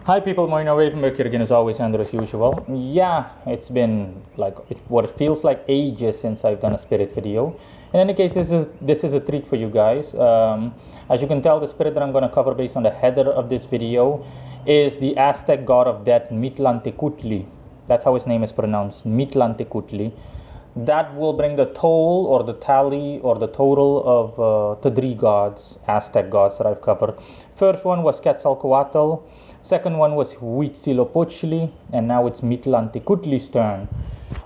Hi people, Moino Ravenberg here again as always and as usual. Yeah, it's been like what it feels like ages since I've done a spirit video. In any case, this is a treat for you guys. As you can tell, the spirit that I'm going to cover based on the header of this video is the Aztec God of Death, Mictlantecuhtli. That's how his name is pronounced, Mictlantecuhtli. That will bring the toll or the tally or the total of the three gods, Aztec gods that I've covered. First one was Quetzalcoatl. Second one was Huitzilopochtli, and now it's Mictlantecuhtli's turn.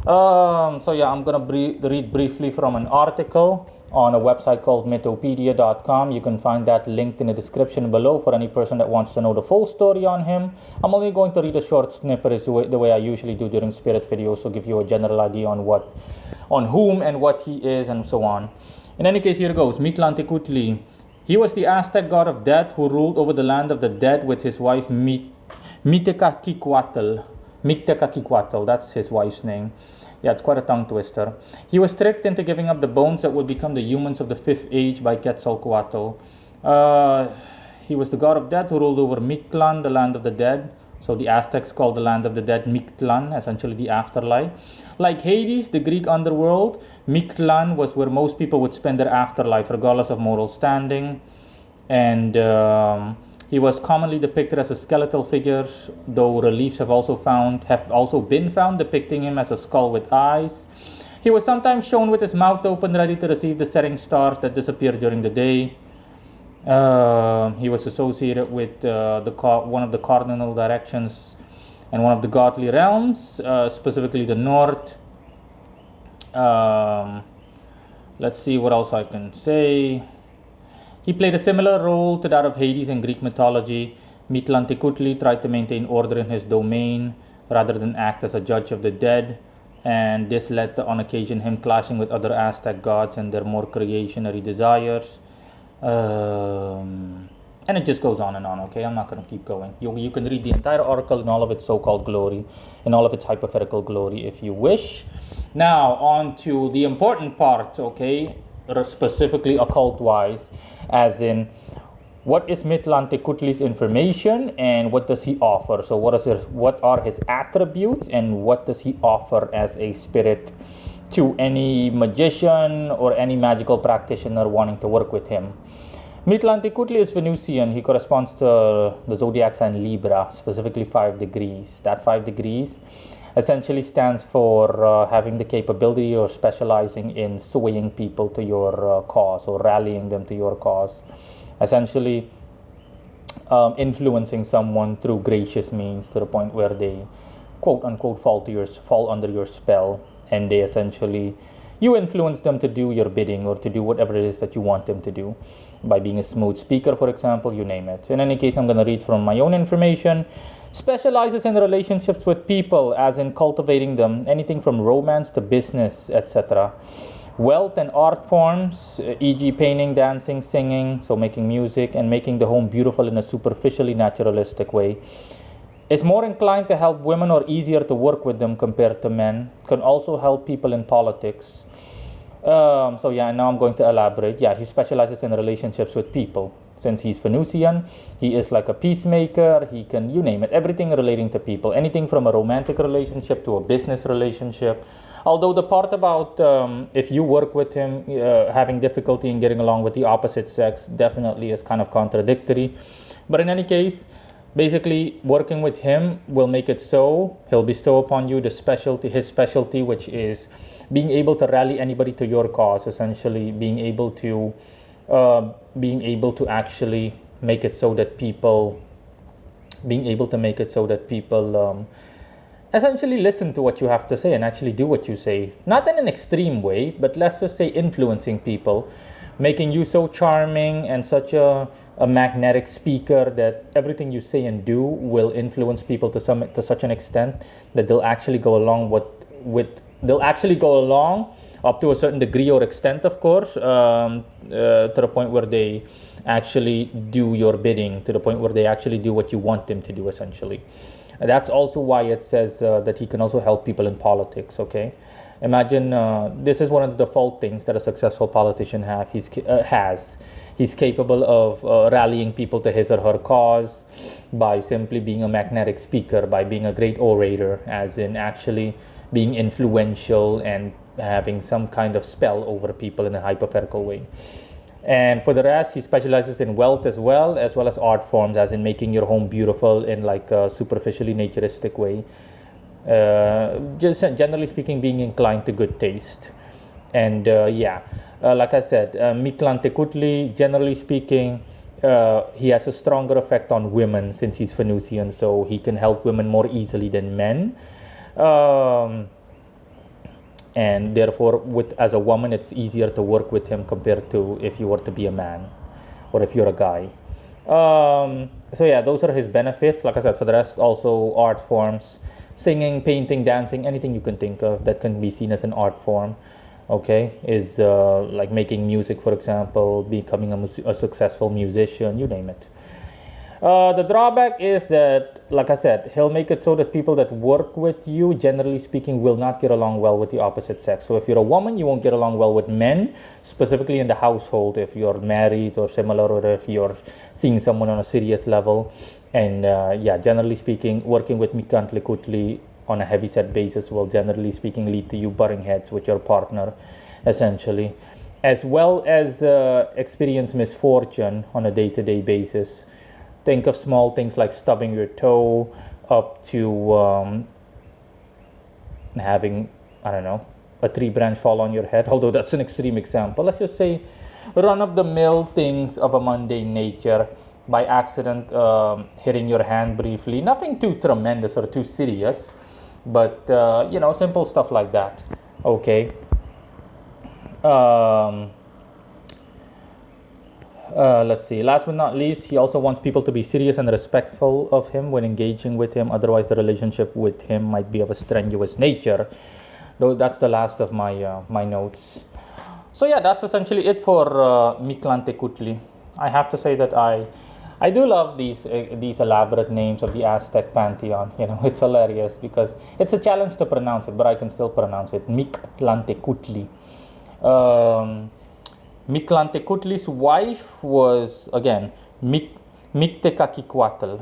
So yeah, I'm gonna read briefly from an article on a website called mythopedia.com. You can find that linked in the description below for any person that wants to know the full story on him. I'm only going to read a short snippet the way I usually do during spirit videos, so give you a general idea on whom and what he is and so on. In any case, here goes. Mictlantecuhtli. He was the Aztec god of death who ruled over the land of the dead with his wife Mictlantecuhtli, that's his wife's name. Yeah, it's quite a tongue twister. He was tricked into giving up the bones that would become the humans of the fifth age by Quetzalcoatl. He was the god of death who ruled over Mictlan, the land of the dead. So the Aztecs called the land of the dead Mictlan, essentially the afterlife. Like Hades, the Greek underworld, Mictlan was where most people would spend their afterlife, regardless of moral standing. And he was commonly depicted as a skeletal figure, though reliefs have also been found depicting him as a skull with eyes. He was sometimes shown with his mouth open, ready to receive the setting stars that disappear during the day. He was associated with one of the cardinal directions and one of the godly realms, specifically the north. Let's see what else I can say. He played a similar role to that of Hades in Greek mythology. Mictlantecuhtli tried to maintain order in his domain rather than act as a judge of the dead, and this led to on occasion him clashing with other Aztec gods and their more creationary desires. And it just goes on and on, okay? I'm not going to keep going. You can read the entire article in all of its so-called glory, in all of its hypothetical glory if you wish. Now, on to the important part, okay? Specifically occult-wise, as in, what is Mictlantecuhtli's information and what does he offer? So what are his attributes and what does he offer as a spirit to any magician or any magical practitioner wanting to work with him? Mictlantecuhtli is Venusian. He corresponds to the zodiac sign Libra, specifically 5 degrees. That 5 degrees essentially stands for having the capability or specializing in swaying people to your cause or rallying them to your cause. Essentially influencing someone through gracious means to the point where they quote unquote fall under your spell, and they essentially you influence them to do your bidding or to do whatever it is that you want them to do by being a smooth speaker, for example, you name it. In any case, I'm going to read from my own information. Specializes in relationships with people, as in cultivating them, anything from romance to business, etc. Wealth and art forms, e.g. painting, dancing, singing, so making music, and making the home beautiful in a superficially naturalistic way. Is more inclined to help women or easier to work with them compared to men. Can also help people in politics. So yeah, now I'm going to elaborate. Yeah, he specializes in relationships with people. Since he's Venusian, he is like a peacemaker. He can, you name it, everything relating to people. Anything from a romantic relationship to a business relationship. Although the part about if you work with him, having difficulty in getting along with the opposite sex definitely is kind of contradictory. But in any case, basically, working with him will make it so he'll bestow upon you his specialty, which is being able to rally anybody to your cause. Essentially, being able to actually make it so that people, essentially listen to what you have to say and actually do what you say. Not in an extreme way, but let's just say influencing people, making you so charming and such a magnetic speaker that everything you say and do will influence people to such an extent that they'll actually go along up to a certain degree or extent, of course, to the point where they actually do your bidding, to the point where they actually do what you want them to do, essentially. And that's also why it says that he can also help people in politics, okay? Imagine this is one of the default things that a successful politician has. He's capable of rallying people to his or her cause by simply being a magnetic speaker, by being a great orator, as in actually being influential and having some kind of spell over people in a hypothetical way. And for the rest, he specializes in wealth as well as art forms, as in making your home beautiful in like a superficially naturistic way. Just generally speaking, being inclined to good taste. And like I said, Mictlantecuhtli, generally speaking, he has a stronger effect on women since he's Venusian, so he can help women more easily than men. And therefore, as a woman, it's easier to work with him compared to if you were to be a man or if you're a guy. So yeah, those are his benefits. Like I said, for the rest, also art forms, singing, painting, dancing, anything you can think of that can be seen as an art form, okay, is like making music, for example, becoming a successful musician, you name it. The drawback is that, like I said, he'll make it so that people that work with you, generally speaking, will not get along well with the opposite sex. So if you're a woman, you won't get along well with men, specifically in the household, if you're married or similar, or if you're seeing someone on a serious level. And generally speaking, working with Mictlantecuhtli on a heavy-set basis will, generally speaking, lead to you butting heads with your partner, essentially, as well as experience misfortune on a day-to-day basis. Think of small things like stubbing your toe up to having, I don't know, a tree branch fall on your head, although that's an extreme example. Let's just say run-of-the-mill things of a mundane nature, by accident hitting your hand briefly. Nothing too tremendous or too serious, but, simple stuff like that, okay? Let's see. Last but not least, he also wants people to be serious and respectful of him when engaging with him. Otherwise, the relationship with him might be of a strenuous nature. Though that's the last of my my notes. So yeah, that's essentially it for Mictlantecuhtli. I have to say that I do love these elaborate names of the Aztec pantheon. It's hilarious because it's a challenge to pronounce it, but I can still pronounce it. Mictlantecuhtli. Mictlantecuhtli's wife was, again, Mictlantecuhtli.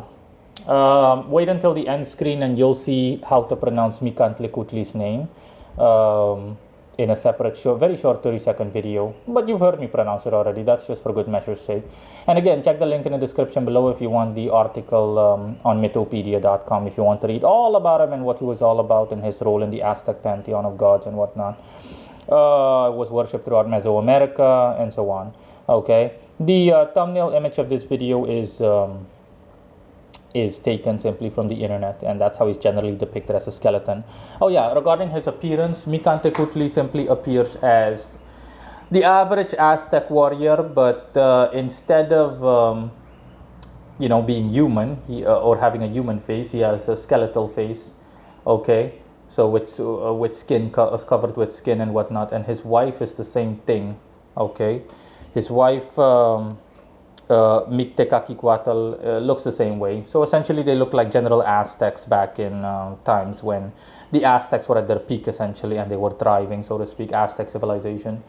Wait until the end screen and you'll see how to pronounce Mictlantecuhtli's name in a separate, very short 30-second video. But you've heard me pronounce it already. That's just for good measure's sake. And again, check the link in the description below if you want the article on mythopedia.com, if you want to read all about him and what he was all about and his role in the Aztec pantheon of gods and whatnot. Was worshipped throughout Mesoamerica and so on. Okay, the thumbnail image of this video is taken simply from the internet, and that's how he's generally depicted, as a skeleton. Oh yeah, regarding his appearance, Mictlantecuhtli simply appears as the average Aztec warrior, but instead of being human, or having a human face, he has a skeletal face. Okay. So with skin covered with skin and whatnot, and his wife is the same thing. Okay, his wife Mictlantecuhtli looks the same way. So essentially, they look like general Aztecs back in times when the Aztecs were at their peak, essentially, and they were thriving, so to speak, Aztec civilization.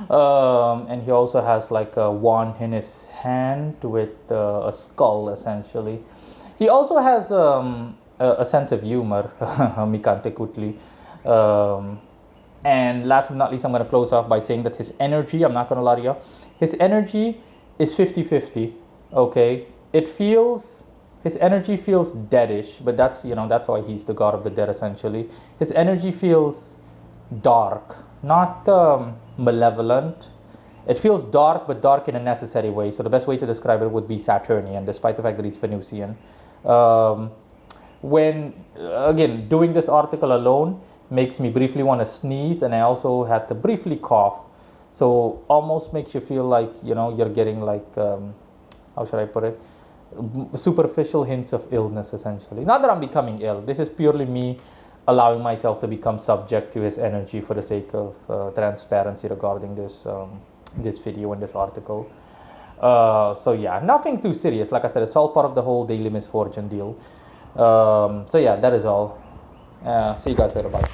And he also has like a wand in his hand with a skull, essentially. He also has a sense of humor, Mictlantecuhtli. And last but not least, I'm going to close off by saying that his energy, I'm not going to lie to you, his energy is 50-50, okay? His energy feels deadish, but that's why he's the god of the dead, essentially. His energy feels dark, not malevolent. It feels dark, but dark in a necessary way. So the best way to describe it would be Saturnian, despite the fact that he's Venusian. When, again, doing this article alone makes me briefly want to sneeze, and I also had to briefly cough. So almost makes you feel like, you're getting like, how should I put it? Superficial hints of illness, essentially. Not that I'm becoming ill. This is purely me allowing myself to become subject to his energy for the sake of transparency regarding this this video and this article. So yeah, nothing too serious. Like I said, it's all part of the whole daily misfortune deal. So yeah, that is all. See you guys later. Bye.